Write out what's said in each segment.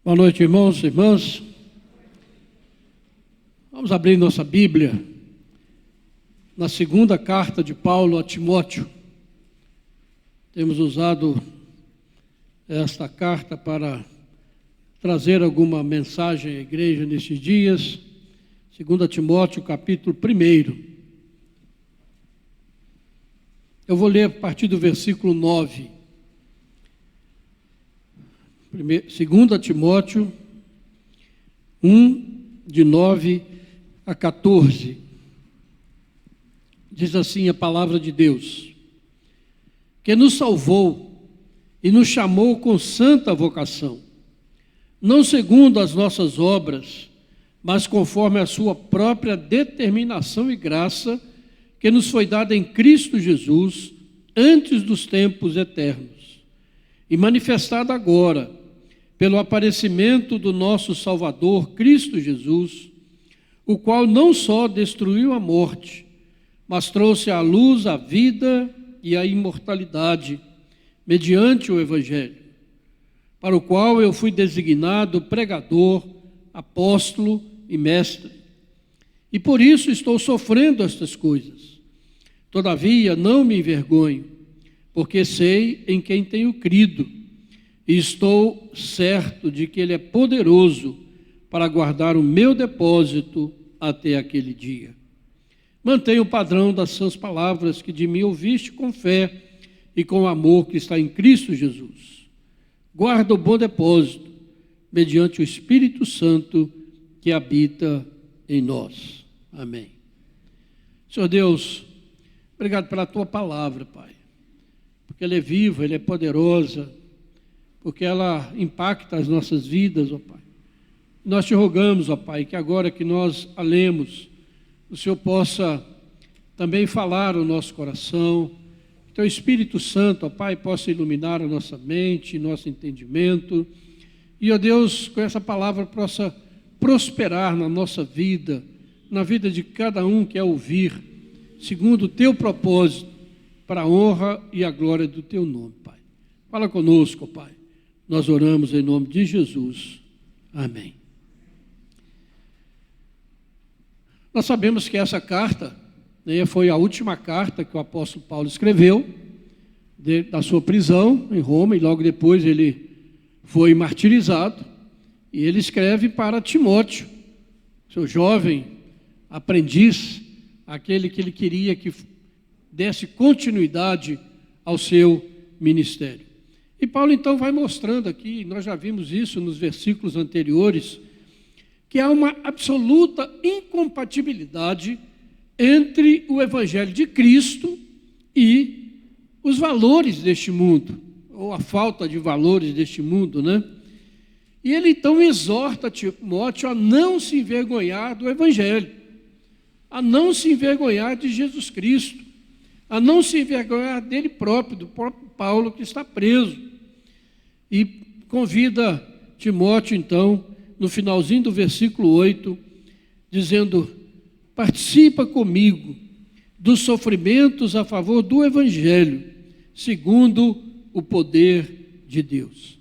Boa noite, irmãos e irmãs. Vamos abrir nossa Bíblia na segunda carta de Paulo a Timóteo. Temos usado esta carta para trazer alguma mensagem à igreja nesses dias. 2 Timóteo, capítulo 1. Eu vou ler a partir do versículo 9. 2 Timóteo 1, de 9 a 14. Diz assim a palavra de Deus: que nos salvou e nos chamou com santa vocação, não segundo as nossas obras, mas conforme a sua própria determinação e graça, que nos foi dada em Cristo Jesus, antes dos tempos eternos, e manifestada agora, pelo aparecimento do nosso Salvador, Cristo Jesus, o qual não só destruiu a morte, mas trouxe à luz a vida e a imortalidade, mediante o Evangelho, para o qual eu fui designado pregador, apóstolo e mestre. E por isso estou sofrendo estas coisas. Todavia não me envergonho, porque sei em quem tenho crido, e estou certo de que Ele é poderoso para guardar o meu depósito até aquele dia. Mantenha o padrão das sãs palavras que de mim ouviste com fé e com amor que está em Cristo Jesus. Guarda o bom depósito, mediante o Espírito Santo que habita em nós. Amém. Senhor Deus, obrigado pela Tua palavra, Pai, porque ela é viva, ela é poderosa, porque ela impacta as nossas vidas, ó Pai. Nós te rogamos, ó Pai, que agora que nós a lemos, o Senhor possa também falar o nosso coração, que Teu Espírito Santo, ó Pai, possa iluminar a nossa mente, nosso entendimento, e, ó Deus, com essa palavra possa prosperar na nossa vida, na vida de cada um que a ouvir, segundo o Teu propósito, para a honra e a glória do Teu nome, Pai. Fala conosco, Pai. Nós oramos em nome de Jesus. Amém. Nós sabemos que essa carta foi a última carta que o apóstolo Paulo escreveu da sua prisão em Roma, e logo depois ele foi martirizado, e ele escreve para Timóteo, seu jovem aprendiz, aquele que ele queria que desse continuidade ao seu ministério. E Paulo então vai mostrando aqui, nós já vimos isso nos versículos anteriores, que há uma absoluta incompatibilidade entre o Evangelho de Cristo e os valores deste mundo, ou a falta de valores deste mundo, né? E ele então exorta Timóteo a não se envergonhar do Evangelho, a não se envergonhar de Jesus Cristo, a não se envergonhar dele próprio, do próprio Paulo que está preso. E convida Timóteo, então, no finalzinho do versículo 8, dizendo: participa comigo dos sofrimentos a favor do Evangelho, segundo o poder de Deus.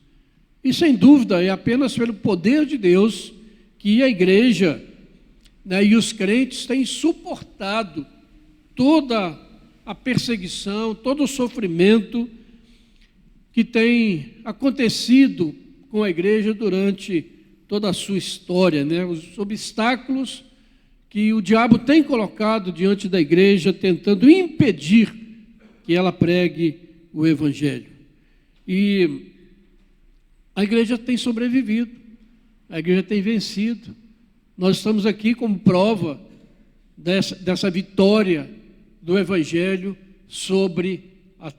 E sem dúvida é apenas pelo poder de Deus que a igreja, e os crentes têm suportado toda a perseguição, todo o sofrimento que tem acontecido com a igreja durante toda a sua história, os obstáculos que o diabo tem colocado diante da igreja, tentando impedir que ela pregue o Evangelho. E a igreja tem sobrevivido, a igreja tem vencido. Nós estamos aqui como prova dessa vitória do Evangelho sobre as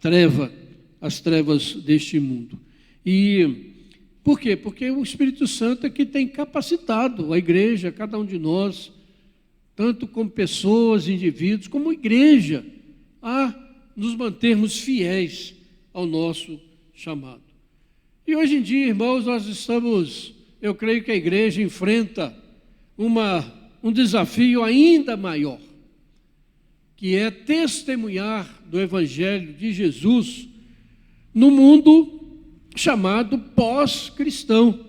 trevas deste mundo. E por quê? Porque o Espírito Santo é que tem capacitado a igreja, cada um de nós, tanto como pessoas, indivíduos, como igreja, a nos mantermos fiéis ao nosso chamado. E hoje em dia, irmãos, eu creio que a igreja enfrenta um desafio ainda maior, que é testemunhar do Evangelho de Jesus no mundo chamado pós-cristão,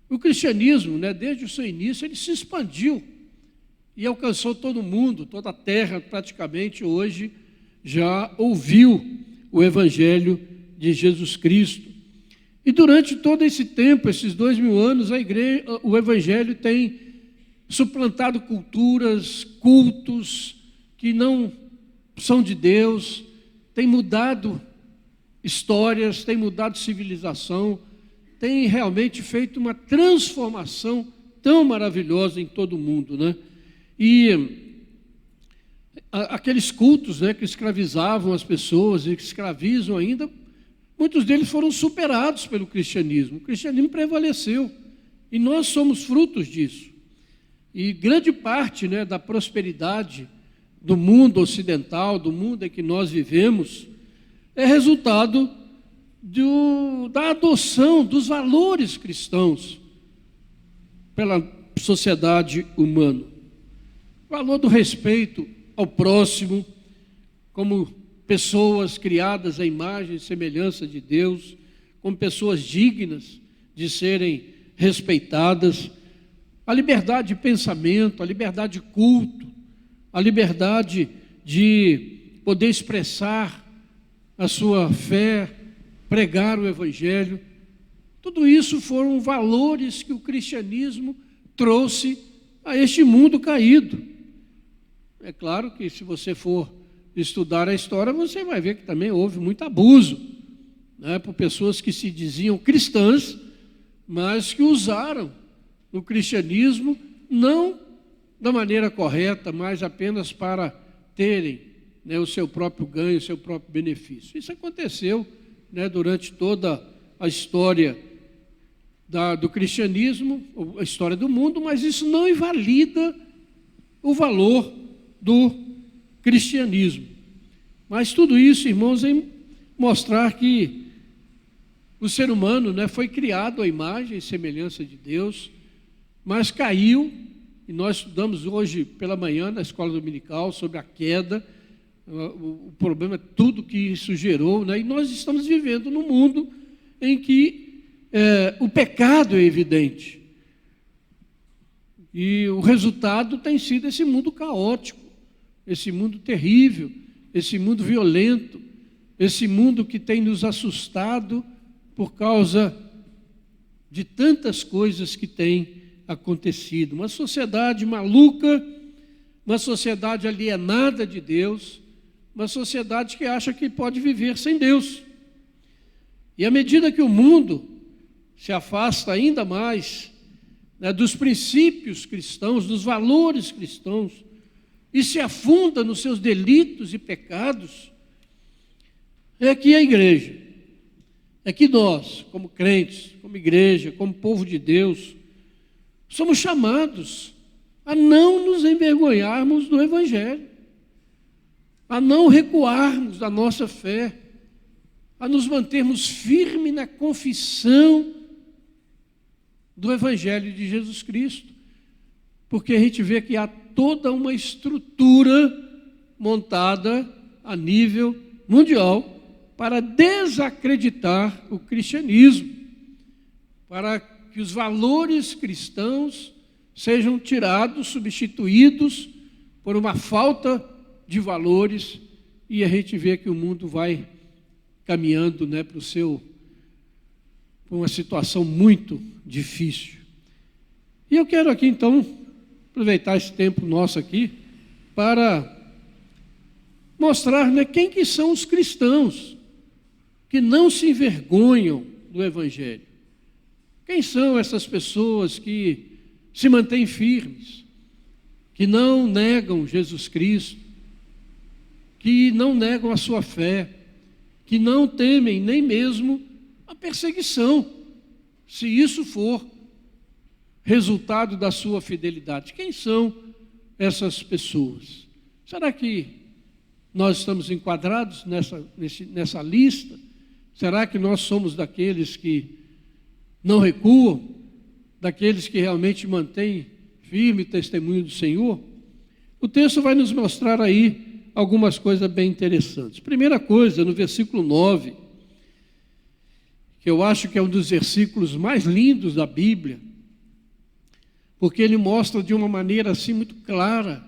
O cristianismo, desde o seu início, ele se expandiu e alcançou todo mundo, toda a terra praticamente hoje já ouviu o Evangelho de Jesus Cristo. E durante todo esse tempo, esses 2000 anos, o Evangelho tem suplantado culturas, cultos que não são de Deus, tem mudado histórias, tem mudado civilização, tem realmente feito uma transformação tão maravilhosa em todo o mundo, E aqueles cultos, que escravizavam as pessoas e que escravizam ainda, muitos deles foram superados pelo cristianismo. O cristianismo prevaleceu e nós somos frutos disso. E grande parte, da prosperidade do mundo ocidental, do mundo em que nós vivemos, é resultado da adoção dos valores cristãos pela sociedade humana. O valor do respeito ao próximo, como pessoas criadas à imagem e semelhança de Deus, como pessoas dignas de serem respeitadas, a liberdade de pensamento, a liberdade de culto, a liberdade de poder expressar a sua fé, pregar o Evangelho. Tudo isso foram valores que o cristianismo trouxe a este mundo caído. É claro que se você for estudar a história, você vai ver que também houve muito abuso, por pessoas que se diziam cristãs, mas que usaram o cristianismo não da maneira correta, mas apenas para terem o seu próprio ganho, o seu próprio benefício. Isso aconteceu durante toda a história do cristianismo, a história do mundo, mas isso não invalida o valor do cristianismo. Mas tudo isso, irmãos, é mostrar que o ser humano foi criado à imagem e semelhança de Deus, mas caiu, e nós estudamos hoje pela manhã na escola dominical sobre a queda, o problema, tudo que isso gerou, e nós estamos vivendo num mundo em que o pecado é evidente. E o resultado tem sido esse mundo caótico, esse mundo terrível, esse mundo violento, esse mundo que tem nos assustado por causa de tantas coisas que têm acontecido. Uma sociedade maluca, uma sociedade alienada de Deus, uma sociedade que acha que pode viver sem Deus. E à medida que o mundo se afasta ainda mais dos princípios cristãos, dos valores cristãos, e se afunda nos seus delitos e pecados, é que a igreja, é que nós, como crentes, como igreja, como povo de Deus, somos chamados a não nos envergonharmos do Evangelho, a não recuarmos da nossa fé, a nos mantermos firmes na confissão do Evangelho de Jesus Cristo, porque a gente vê que há toda uma estrutura montada a nível mundial para desacreditar o cristianismo, para que os valores cristãos sejam tirados, substituídos por uma falta de valores, e a gente vê que o mundo vai caminhando para uma situação muito difícil. E eu quero aqui então aproveitar esse tempo nosso aqui para mostrar quem que são os cristãos que não se envergonham do Evangelho. Quem são essas pessoas que se mantêm firmes, que não negam Jesus Cristo, que não negam a sua fé, que não temem nem mesmo a perseguição, se isso for resultado da sua fidelidade? Quem são essas pessoas? Será que nós estamos enquadrados nessa lista? Será que nós somos daqueles que não recuam, daqueles que realmente mantêm firme o testemunho do Senhor? O texto vai nos mostrar aí algumas coisas bem interessantes. Primeira coisa, no versículo 9, que eu acho que é um dos versículos mais lindos da Bíblia, porque ele mostra de uma maneira assim muito clara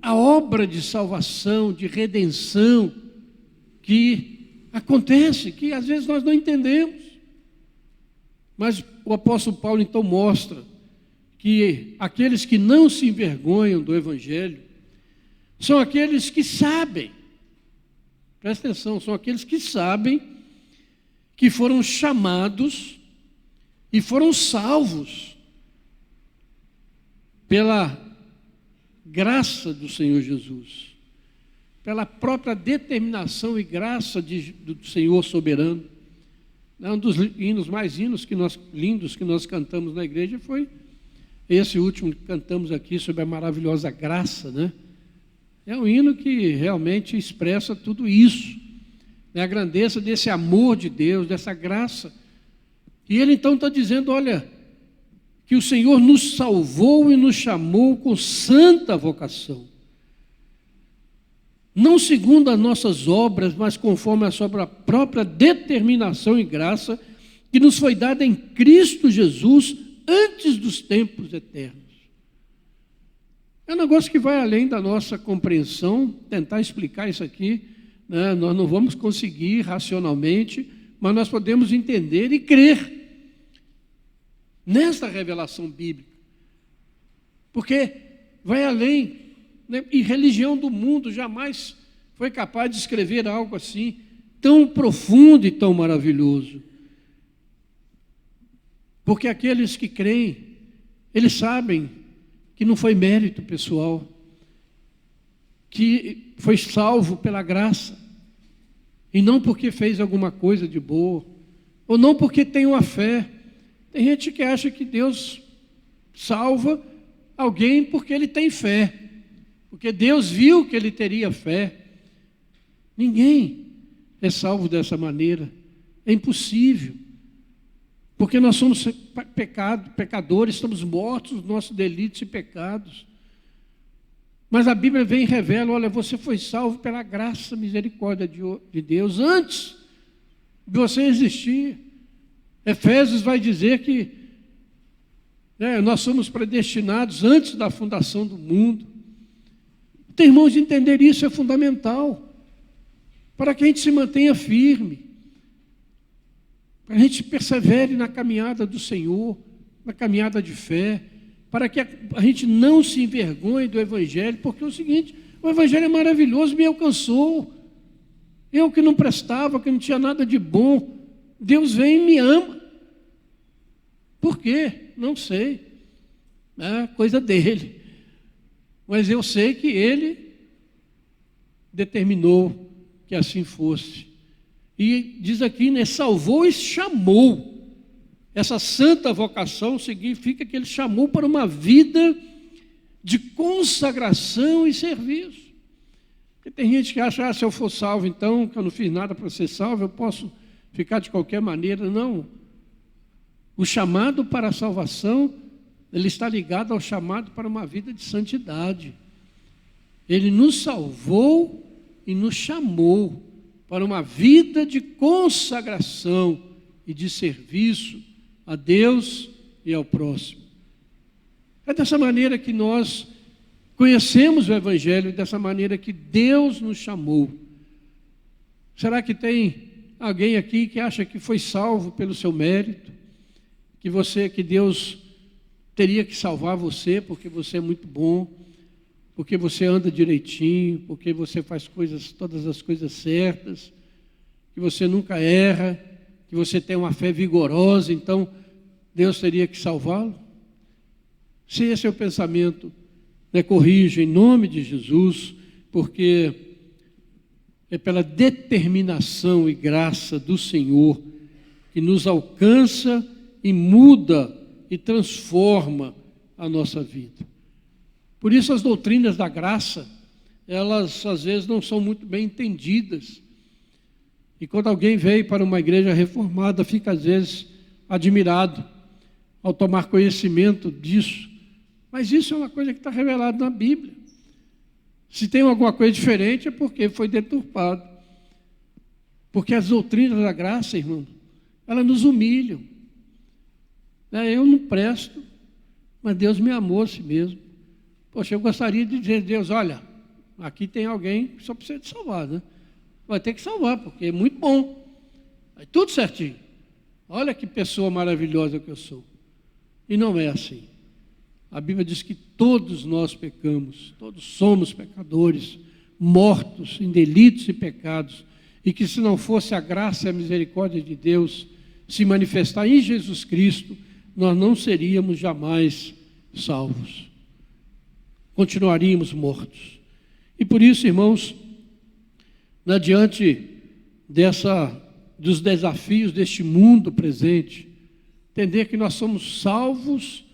a obra de salvação, de redenção que acontece, que às vezes nós não entendemos. Mas o apóstolo Paulo então mostra que aqueles que não se envergonham do Evangelho são aqueles que sabem, presta atenção, são aqueles que sabem que foram chamados e foram salvos pela graça do Senhor Jesus, pela própria determinação e graça do Senhor soberano. Um dos hinos mais lindos que nós cantamos na igreja foi esse último que cantamos aqui sobre a maravilhosa graça, né? É um hino que realmente expressa tudo isso, né? A grandeza desse amor de Deus, dessa graça. E ele então está dizendo, olha, que o Senhor nos salvou e nos chamou com santa vocação. Não segundo as nossas obras, mas conforme a sua própria determinação e graça, que nos foi dada em Cristo Jesus, antes dos tempos eternos. É um negócio que vai além da nossa compreensão, tentar explicar isso aqui, né? Nós não vamos conseguir racionalmente, mas nós podemos entender e crer nesta revelação bíblica, porque vai além, né? E religião do mundo jamais foi capaz de escrever algo assim, tão profundo e tão maravilhoso. Porque aqueles que creem, eles sabem que não foi mérito pessoal, que foi salvo pela graça, e não porque fez alguma coisa de boa, ou não porque tem uma fé. Tem gente que acha que Deus salva alguém porque ele tem fé, porque Deus viu que ele teria fé. Ninguém é salvo dessa maneira, é impossível, porque nós somos pecadores, estamos mortos nos nossos delitos e pecados. Mas a Bíblia vem e revela, olha, você foi salvo pela graça e misericórdia de Deus antes de você existir. Efésios vai dizer que nós somos predestinados antes da fundação do mundo. Então, irmãos, entender isso é fundamental, para que a gente se mantenha firme, para que a gente persevere na caminhada do Senhor, na caminhada de fé, para que a gente não se envergonhe do Evangelho, porque é o seguinte, o Evangelho é maravilhoso, me alcançou. Eu que não prestava, que não tinha nada de bom, Deus vem e me ama. Por quê? Não sei. É coisa dele. Mas eu sei que ele determinou que assim fosse. E diz aqui, né, salvou e chamou. Essa santa vocação significa que ele chamou para uma vida de consagração e serviço. Porque tem gente que acha, se eu for salvo, então, que eu não fiz nada para ser salvo, eu posso ficar de qualquer maneira. Não. O chamado para a salvação, ele está ligado ao chamado para uma vida de santidade. Ele nos salvou e nos chamou para uma vida de consagração e de serviço a Deus e ao próximo. É dessa maneira que nós conhecemos o Evangelho, dessa maneira que Deus nos chamou. Será que tem alguém aqui que acha que foi salvo pelo seu mérito? Que Deus teria que salvar você porque você é muito bom, porque você anda direitinho, porque você faz todas as coisas certas, que você nunca erra, que você tem uma fé vigorosa, então Deus teria que salvá-lo? Se esse é o pensamento, corrija em nome de Jesus, porque é pela determinação e graça do Senhor que nos alcança e muda e transforma a nossa vida. Por isso as doutrinas da graça, elas às vezes não são muito bem entendidas. E quando alguém vem para uma igreja reformada, fica às vezes admirado ao tomar conhecimento disso. Mas isso é uma coisa que está revelada na Bíblia. Se tem alguma coisa diferente é porque foi deturpado. Porque as doutrinas da graça, irmão, elas nos humilham. Eu não presto, mas Deus me amou a si mesmo. Poxa, eu gostaria de dizer a Deus, olha, aqui tem alguém que só precisa de salvar, né? Vai ter que salvar, porque é muito bom. Aí tudo certinho. Olha que pessoa maravilhosa que eu sou. E não é assim. A Bíblia diz que todos nós pecamos, todos somos pecadores, mortos em delitos e pecados, e que se não fosse a graça e a misericórdia de Deus se manifestar em Jesus Cristo, nós não seríamos jamais salvos. Continuaríamos mortos. E por isso, irmãos, diante dos desafios deste mundo presente, entender que nós somos salvos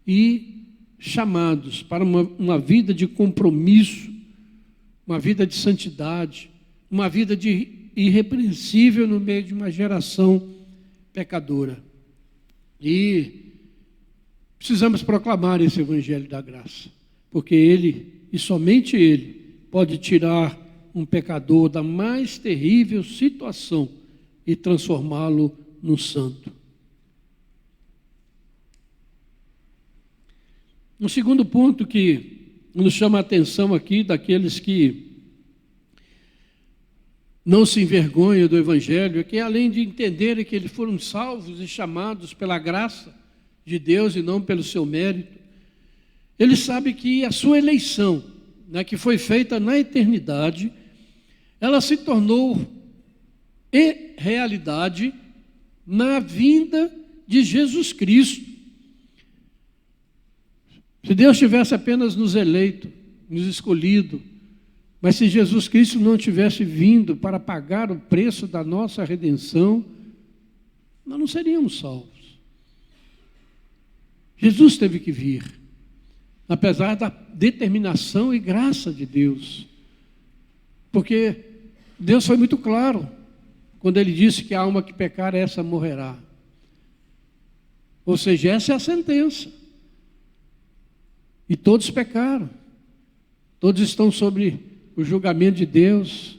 e chamados para uma vida de compromisso, uma vida de santidade, uma vida de irrepreensível no meio de uma geração pecadora. E precisamos proclamar esse evangelho da graça, porque ele, e somente ele, pode tirar um pecador da mais terrível situação e transformá-lo num santo. Um segundo ponto que nos chama a atenção aqui, daqueles que não se envergonham do Evangelho, é que além de entenderem que eles foram salvos e chamados pela graça de Deus e não pelo seu mérito, eles sabem que a sua eleição, que foi feita na eternidade, ela se tornou realidade na vinda de Jesus Cristo. Se Deus tivesse apenas nos eleito, nos escolhido, mas se Jesus Cristo não tivesse vindo para pagar o preço da nossa redenção, nós não seríamos salvos. Jesus teve que vir, apesar da determinação e graça de Deus, porque Deus foi muito claro quando Ele disse que a alma que pecar, essa morrerá. Ou seja, essa é a sentença. E todos pecaram, todos estão sobre o julgamento de Deus,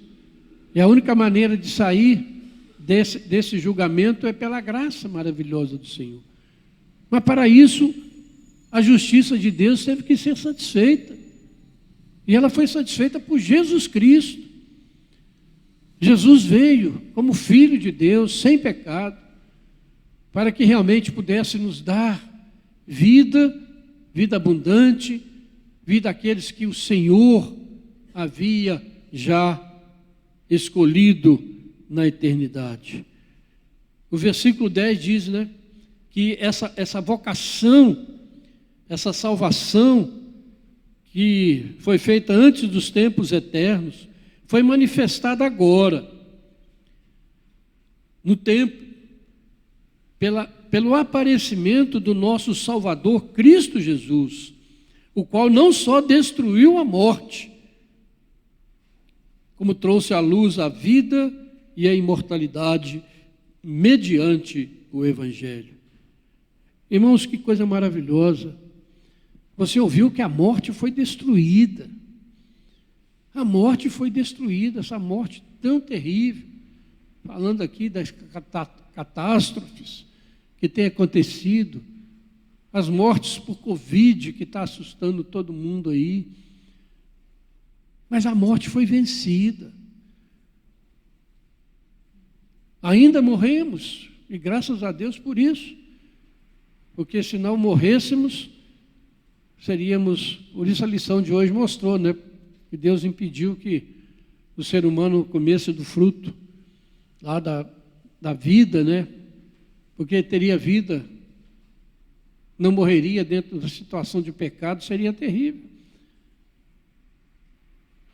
e a única maneira de sair desse julgamento é pela graça maravilhosa do Senhor. Mas para isso, a justiça de Deus teve que ser satisfeita, e ela foi satisfeita por Jesus Cristo. Jesus veio como Filho de Deus, sem pecado, para que realmente pudesse nos dar vida abundante, vida àqueles que o Senhor havia já escolhido na eternidade. O versículo 10 diz, que essa vocação, essa salvação que foi feita antes dos tempos eternos, foi manifestada agora, no tempo, pelo aparecimento do nosso Salvador, Cristo Jesus, o qual não só destruiu a morte, como trouxe à luz a vida e a imortalidade mediante o Evangelho. Irmãos, que coisa maravilhosa. Você ouviu que a morte foi destruída. A morte foi destruída, essa morte tão terrível. Falando aqui das catástrofes que tem acontecido, as mortes por Covid que está assustando todo mundo aí. Mas a morte foi vencida. Ainda morremos, e graças a Deus por isso, porque se não morrêssemos, seríamos, por isso a lição de hoje mostrou, que Deus impediu que o ser humano comesse do fruto lá da vida, porque teria vida, não morreria dentro da situação de pecado, seria terrível.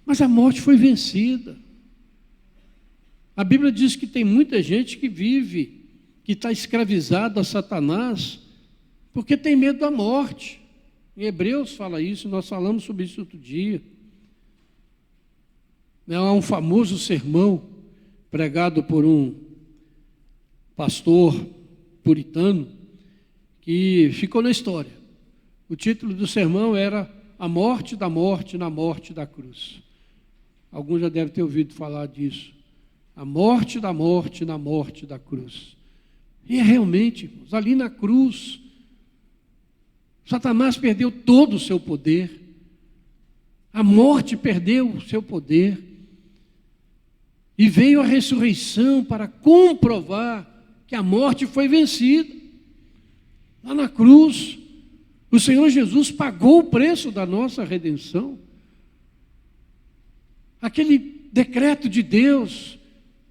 Mas a morte foi vencida. A Bíblia diz que tem muita gente que vive, que está escravizada a Satanás, porque tem medo da morte. Em Hebreus fala isso, nós falamos sobre isso outro dia. Há um famoso sermão pregado por um pastor puritano que ficou na história. O título do sermão era A Morte da Morte na Morte da Cruz. Alguns já devem ter ouvido falar disso. A morte da morte na morte da cruz. E realmente, irmãos, ali na cruz, Satanás perdeu todo o seu poder. A morte perdeu o seu poder. E veio a ressurreição para comprovar que a morte foi vencida. Lá na cruz, o Senhor Jesus pagou o preço da nossa redenção. Aquele decreto de Deus,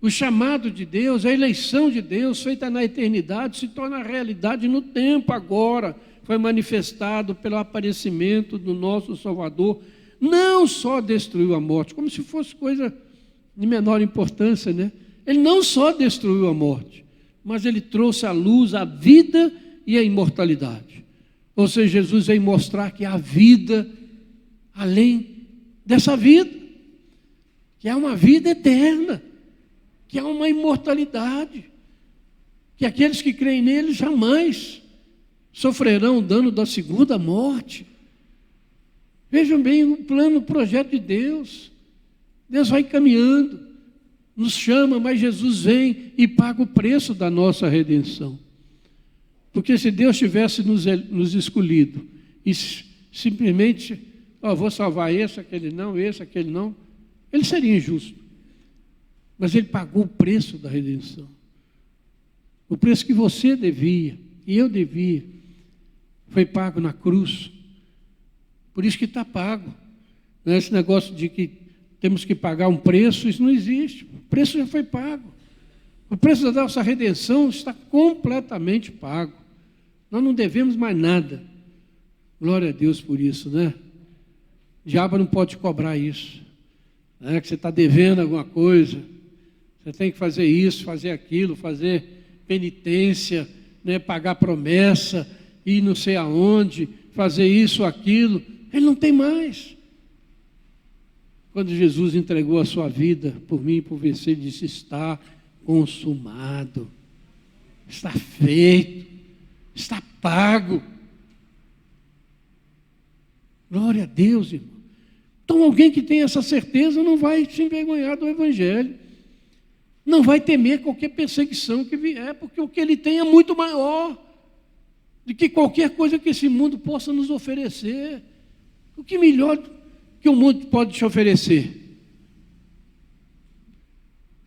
o chamado de Deus, a eleição de Deus feita na eternidade se torna realidade no tempo agora. Foi manifestado pelo aparecimento do nosso Salvador. Não só destruiu a morte, como se fosse coisa de menor importância, né? Ele não só destruiu a morte, mas ele trouxe à luz a vida e a imortalidade. Ou seja, Jesus veio mostrar que há vida além dessa vida, que há uma vida eterna, que há uma imortalidade, que aqueles que creem nele jamais sofrerão o dano da segunda morte. Vejam bem o plano, o projeto de Deus. Deus vai caminhando, nos chama, mas Jesus vem e paga o preço da nossa redenção. Porque se Deus tivesse nos escolhido e simplesmente, vou salvar esse, aquele não, ele seria injusto. Mas ele pagou o preço da redenção. O preço que você devia e eu devia foi pago na cruz. Por isso que está pago. Não é esse negócio de que temos que pagar um preço, isso não existe. O preço já foi pago. O preço da nossa redenção está completamente pago. Nós não devemos mais nada. Glória a Deus por isso, né? O diabo não pode cobrar isso. Né? Que você está devendo alguma coisa. Você tem que fazer isso, fazer aquilo, fazer penitência, né? Pagar promessa, ir não sei aonde, fazer isso, aquilo. Ele não tem mais. Quando Jesus entregou a sua vida por mim e por você, ele disse: está consumado, está feito, está pago. Glória a Deus, irmão. Então alguém que tem essa certeza não vai se envergonhar do Evangelho, não vai temer qualquer perseguição que vier, porque o que ele tem é muito maior do que qualquer coisa que esse mundo possa nos oferecer. O que melhor que o mundo pode te oferecer?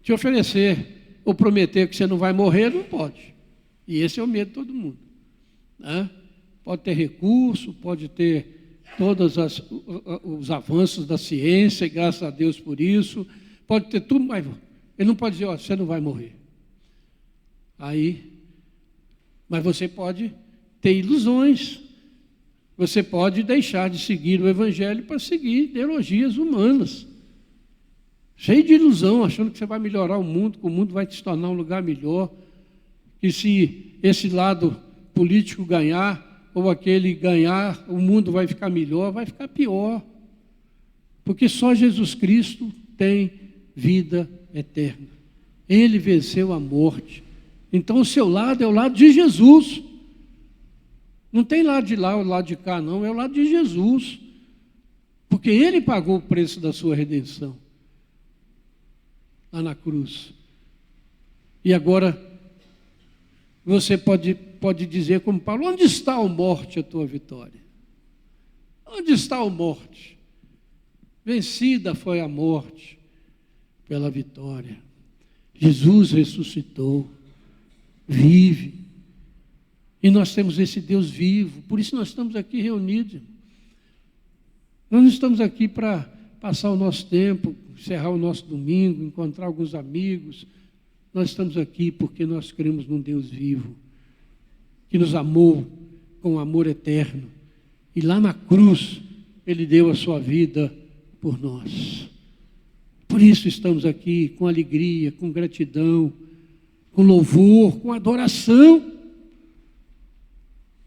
Te oferecer ou prometer que você não vai morrer, não pode. E esse é o medo de todo mundo. Né? Pode ter recurso, pode ter todos os avanços da ciência, e graças a Deus por isso, pode ter tudo, mas ele não pode dizer: você não vai morrer. Mas você pode ter ilusões. Você pode deixar de seguir o Evangelho para seguir ideologias humanas, cheio de ilusão, achando que você vai melhorar o mundo, que o mundo vai te tornar um lugar melhor, que se esse lado político ganhar, ou aquele ganhar, o mundo vai ficar melhor. Vai ficar pior, porque só Jesus Cristo tem vida eterna. Ele venceu a morte. Então o seu lado é o lado de Jesus. Não tem lado de lá ou lado de cá, não. É o lado de Jesus. Porque Ele pagou o preço da sua redenção. Lá na cruz. E agora, você pode dizer como Paulo: onde está, a morte, a tua vitória? Onde está a morte? Vencida foi a morte pela vitória. Jesus ressuscitou, vive. E nós temos esse Deus vivo, por isso nós estamos aqui reunidos. Nós não estamos aqui para passar o nosso tempo, encerrar o nosso domingo, encontrar alguns amigos. Nós estamos aqui porque nós cremos num Deus vivo, que nos amou com amor eterno. E lá na cruz, Ele deu a sua vida por nós. Por isso estamos aqui com alegria, com gratidão, com louvor, com adoração.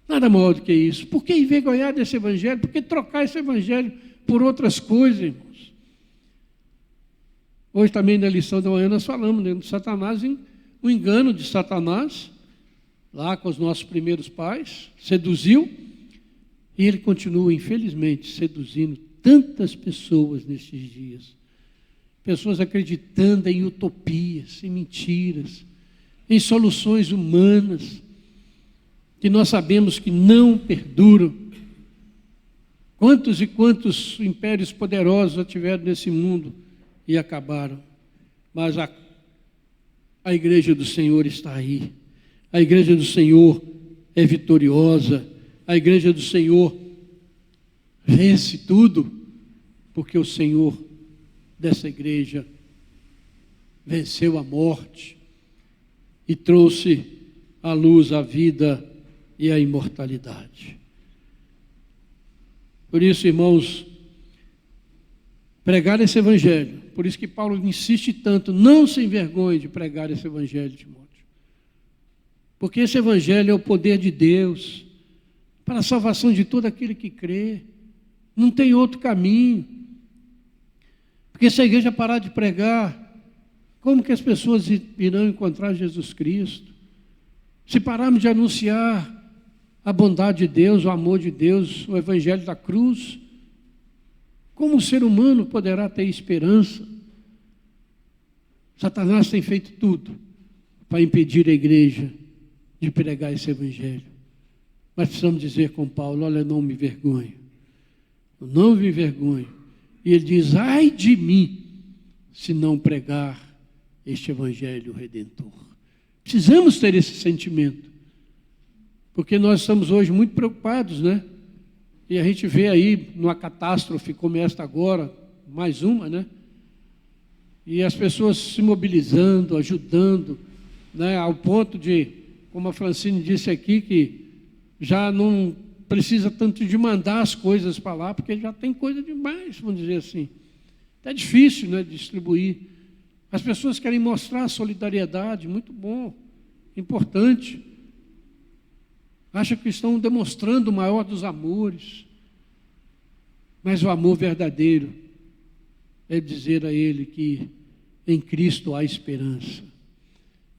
Nada maior do que isso. Por que envergonhar desse Evangelho? Por que trocar esse Evangelho por outras coisas, irmãos? Hoje também na lição da manhã nós falamos, né, do Satanás, o engano de Satanás, lá com os nossos primeiros pais, seduziu, e ele continua, infelizmente, seduzindo tantas pessoas nesses dias. Pessoas acreditando em utopias, em mentiras, em soluções humanas, que nós sabemos que não perduram. Quantos e quantos impérios poderosos já tiveram nesse mundo e acabaram. Mas a igreja do Senhor está aí. A igreja do Senhor é vitoriosa. A igreja do Senhor vence tudo, porque o Senhor dessa igreja venceu a morte e trouxe à luz a vida e a imortalidade. Por isso, irmãos, pregar esse evangelho, por isso que Paulo insiste tanto, não se envergonhe de pregar esse evangelho, Timóteo. Porque esse evangelho é o poder de Deus para a salvação de todo aquele que crê. Não tem outro caminho. Porque se a igreja parar de pregar, como que as pessoas irão encontrar Jesus Cristo? Se pararmos de anunciar a bondade de Deus, o amor de Deus, o evangelho da cruz, como o ser humano poderá ter esperança? Satanás tem feito tudo para impedir a igreja de pregar esse evangelho. Mas precisamos dizer com Paulo: olha, não me envergonho. Eu não me envergonho. E ele diz: ai de mim, se não pregar este evangelho redentor. Precisamos ter esse sentimento. Porque nós estamos hoje muito preocupados, né? E a gente vê aí numa catástrofe como esta agora, mais uma, né? E as pessoas se mobilizando, ajudando, né? Ao ponto de, como a Francine disse aqui, que já não precisa tanto de mandar as coisas para lá, porque já tem coisa demais, vamos dizer assim. É difícil, né, distribuir. As pessoas querem mostrar solidariedade, muito bom, importante. Acham que estão demonstrando o maior dos amores. Mas o amor verdadeiro é dizer a ele que em Cristo há esperança.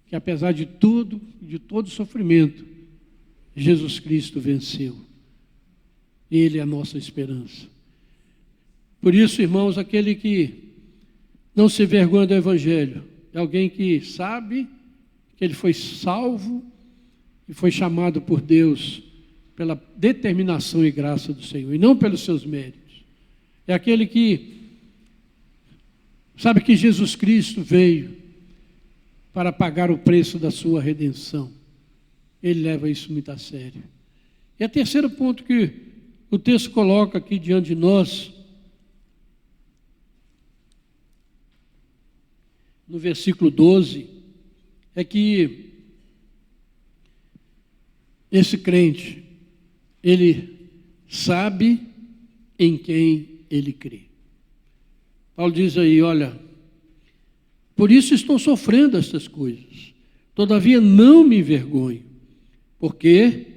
Que apesar de tudo, de todo sofrimento, Jesus Cristo venceu. Ele é a nossa esperança. Por isso, irmãos, aquele que não se envergonha do Evangelho é alguém que sabe que ele foi salvo e foi chamado por Deus pela determinação e graça do Senhor, e não pelos seus méritos. É aquele que sabe que Jesus Cristo veio para pagar o preço da sua redenção. Ele leva isso muito a sério. E o terceiro ponto que o texto coloca aqui diante de nós, no versículo 12, é que esse crente, ele sabe em quem ele crê. Paulo diz aí, olha, por isso estou sofrendo estas coisas, todavia não me envergonho, porque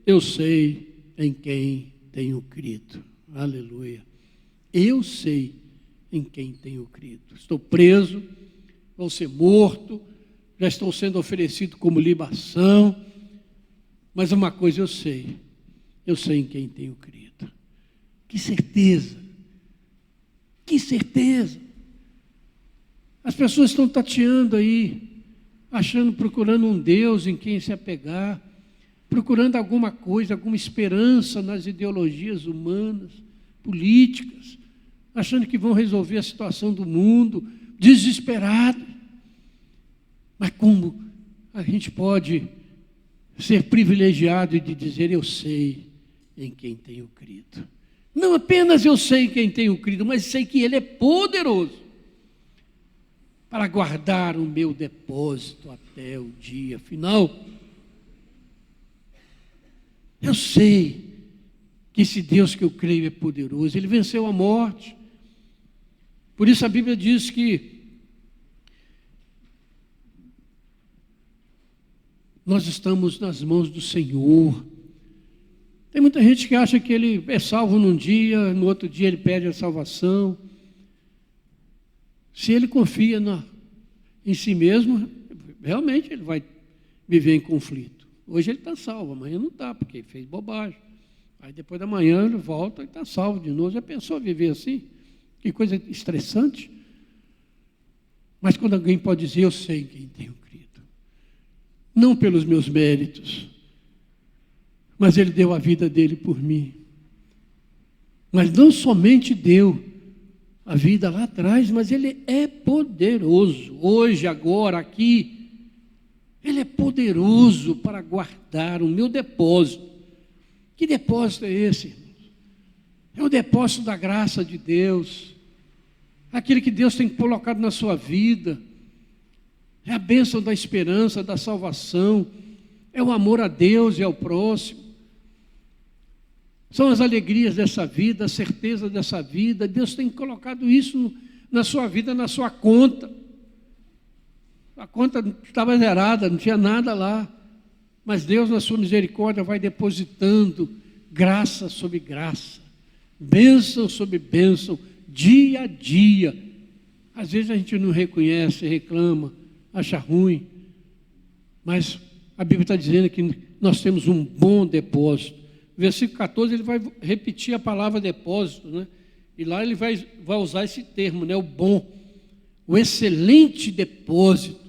eu sei em quem tenho crido. Aleluia. Eu sei em quem tenho crido. Estou preso, vou ser morto, já estou sendo oferecido como libação, mas uma coisa eu sei em quem tenho crido. Que certeza, que certeza. As pessoas estão tateando aí, achando, procurando um Deus em quem se apegar, procurando alguma coisa, alguma esperança nas ideologias humanas, políticas, achando que vão resolver a situação do mundo, desesperado. Mas como a gente pode ser privilegiado de dizer eu sei em quem tenho crido? Não apenas eu sei em quem tenho crido, mas sei que Ele é poderoso para guardar o meu depósito até o dia final. Eu sei que esse Deus que eu creio é poderoso. Ele venceu a morte. Por isso a Bíblia diz que nós estamos nas mãos do Senhor. Tem muita gente que acha que ele é salvo num dia, no outro dia ele perde a salvação. Se ele confia em si mesmo, realmente ele vai viver em conflito. Hoje ele está salvo, amanhã não está, porque ele fez bobagem. Aí depois da manhã ele volta e está salvo de novo. Já pensou viver assim? Que coisa estressante. Mas quando alguém pode dizer, eu sei em quem tenho crido. não pelos meus méritos, mas Ele deu a vida dele por mim. Mas não somente deu a vida lá atrás, mas Ele é poderoso, hoje, agora, aqui. Ele é poderoso para guardar o meu depósito. Que depósito é esse, irmãos? É o depósito da graça de Deus, aquele que Deus tem colocado na sua vida. É a bênção da esperança, da salvação, é o amor a Deus e ao próximo. São as alegrias dessa vida, a certeza dessa vida. Deus tem colocado isso na sua vida, na sua conta. A conta estava zerada, não tinha nada lá. Mas Deus, na sua misericórdia, vai depositando graça sobre graça, bênção sobre bênção, dia a dia. Às vezes a gente não reconhece, reclama, acha ruim. Mas a Bíblia está dizendo que nós temos um bom depósito. Versículo 14, ele vai repetir a palavra depósito, né? E lá ele vai usar esse termo, né? O bom, o excelente depósito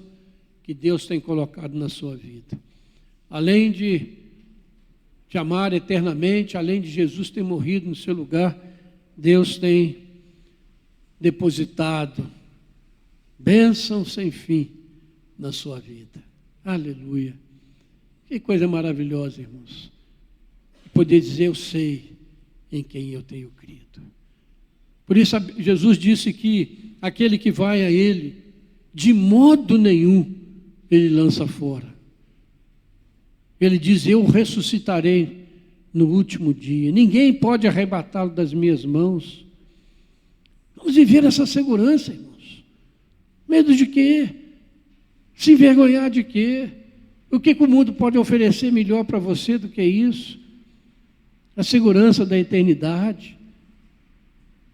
que Deus tem colocado na sua vida. Além de te amar eternamente, além de Jesus ter morrido no seu lugar, Deus tem depositado bênção sem fim na sua vida. Aleluia. Que coisa maravilhosa, irmãos. Poder dizer, eu sei em quem eu tenho crido. Por isso Jesus disse que aquele que vai a Ele, de modo nenhum Ele lança fora. Ele diz, eu ressuscitarei no último dia. Ninguém pode arrebatá-lo das minhas mãos. Vamos viver essa segurança, irmãos. Medo de quê? Se envergonhar de quê? O que o mundo pode oferecer melhor para você do que isso? A segurança da eternidade,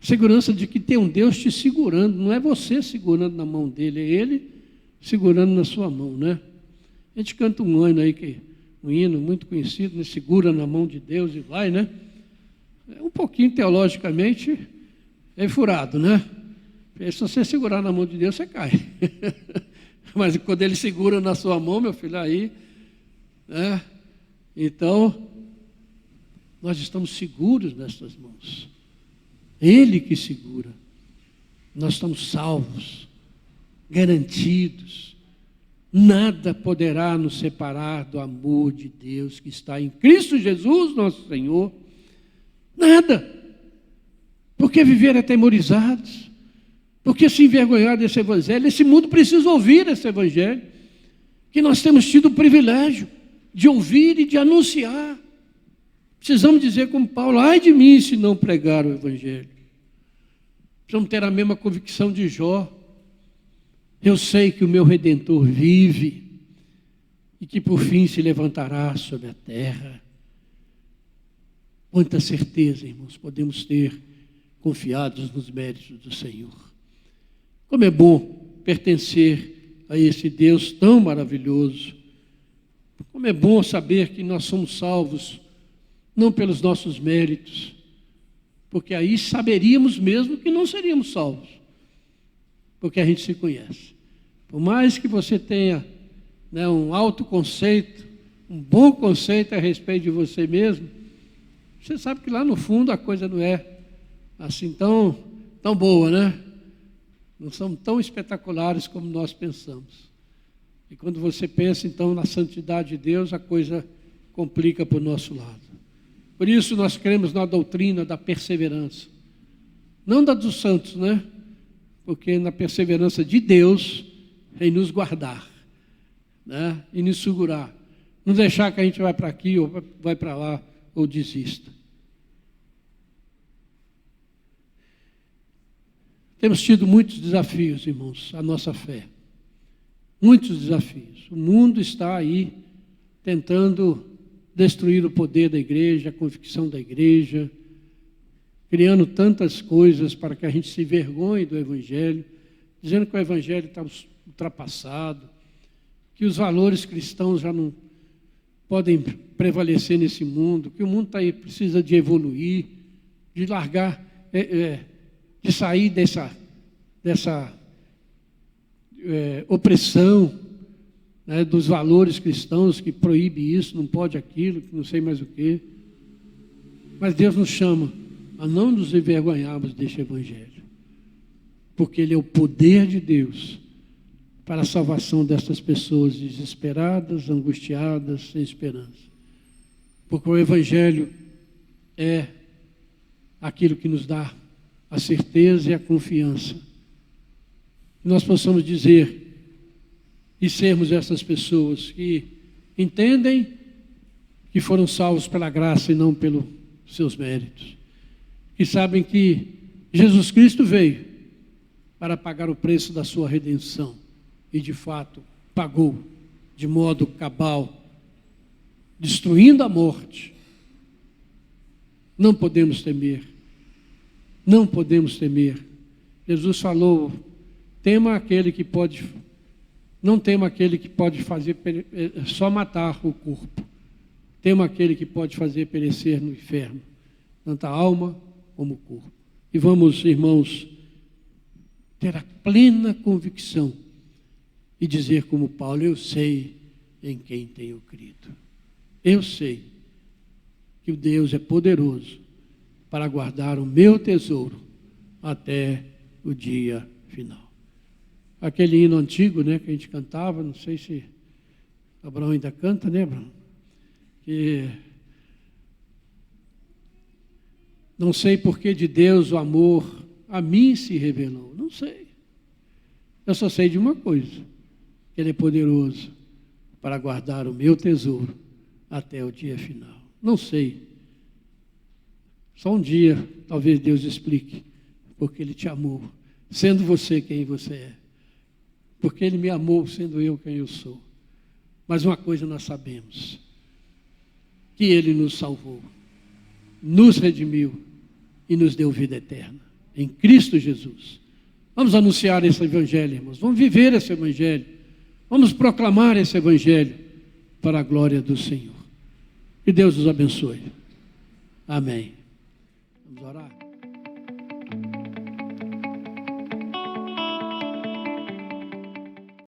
a segurança de que tem um Deus te segurando, não é você segurando na mão dele, é Ele segurando na sua mão, né? A gente canta um hino aí, um hino muito conhecido, né? Segura na mão de Deus e vai, né? É um pouquinho teologicamente é furado, né? Se você segurar na mão de Deus, você cai. Mas quando Ele segura na sua mão, meu filho, aí, né? Então, nós estamos seguros nessas mãos. Ele que segura. Nós estamos salvos, garantidos. Nada poderá nos separar do amor de Deus que está em Cristo Jesus, nosso Senhor. Nada. Por que viver atemorizados? Por que se envergonhar desse evangelho? Esse mundo precisa ouvir esse evangelho, que nós temos tido o privilégio de ouvir e de anunciar. Precisamos dizer como Paulo, ai de mim se não pregar o evangelho. Precisamos ter a mesma convicção de Jó. Eu sei que o meu Redentor vive e que por fim se levantará sobre a terra. Quanta certeza, irmãos, podemos ter confiados nos méritos do Senhor. Como é bom pertencer a esse Deus tão maravilhoso. Como é bom saber que nós somos salvos não pelos nossos méritos, porque aí saberíamos mesmo que não seríamos salvos, porque a gente se conhece. Por mais que você tenha, né, um alto conceito, um bom conceito a respeito de você mesmo, você sabe que lá no fundo a coisa não é assim tão boa, né? Não são tão espetaculares como nós pensamos. E quando você pensa então na santidade de Deus, a coisa complica para o nosso lado. Por isso nós cremos na doutrina da perseverança. Não da dos santos, né? Porque na perseverança de Deus em nos guardar, né? E nos segurar. Não deixar que a gente vai para aqui ou vai para lá ou desista. Temos tido muitos desafios, irmãos, a nossa fé. Muitos desafios. O mundo está aí tentando destruir o poder da igreja, a convicção da igreja, criando tantas coisas para que a gente se envergonhe do Evangelho, dizendo que o Evangelho está ultrapassado, que os valores cristãos já não podem prevalecer nesse mundo, que o mundo está aí, precisa de evoluir, de largar, de sair dessa opressão, né, dos valores cristãos, que proíbe isso, não pode aquilo, que não sei mais o quê. Mas Deus nos chama a não nos envergonharmos deste Evangelho, porque ele é o poder de Deus para a salvação destas pessoas desesperadas, angustiadas, sem esperança. Porque o Evangelho é aquilo que nos dá a certeza e a confiança. Nós possamos dizer e sermos essas pessoas que entendem que foram salvos pela graça e não pelos seus méritos. Que sabem que Jesus Cristo veio para pagar o preço da sua redenção. E de fato pagou de modo cabal, destruindo a morte. Não podemos temer. Não podemos temer. Jesus falou, tema aquele que pode, não tema aquele que pode fazer, só matar o corpo. Tema aquele que pode fazer perecer no inferno, tanto a alma como o corpo. E vamos, irmãos, ter a plena convicção e dizer como Paulo, eu sei em quem tenho crido. Eu sei que o Deus é poderoso para guardar o meu tesouro até o dia final. Aquele hino antigo, né, que a gente cantava, não sei se Abraão ainda canta, né, Abraão? Que não sei por que de Deus o amor a mim se revelou. Não sei. Eu só sei de uma coisa. Ele é poderoso para guardar o meu tesouro até o dia final. Não sei. Só um dia, talvez Deus explique, porque Ele te amou, sendo você quem você é. Porque Ele me amou, sendo eu quem eu sou. Mas uma coisa nós sabemos, que Ele nos salvou, nos redimiu e nos deu vida eterna, em Cristo Jesus. Vamos anunciar esse Evangelho, irmãos. Vamos viver esse Evangelho. Vamos proclamar esse Evangelho para a glória do Senhor. Que Deus nos abençoe. Amém. Vamos orar.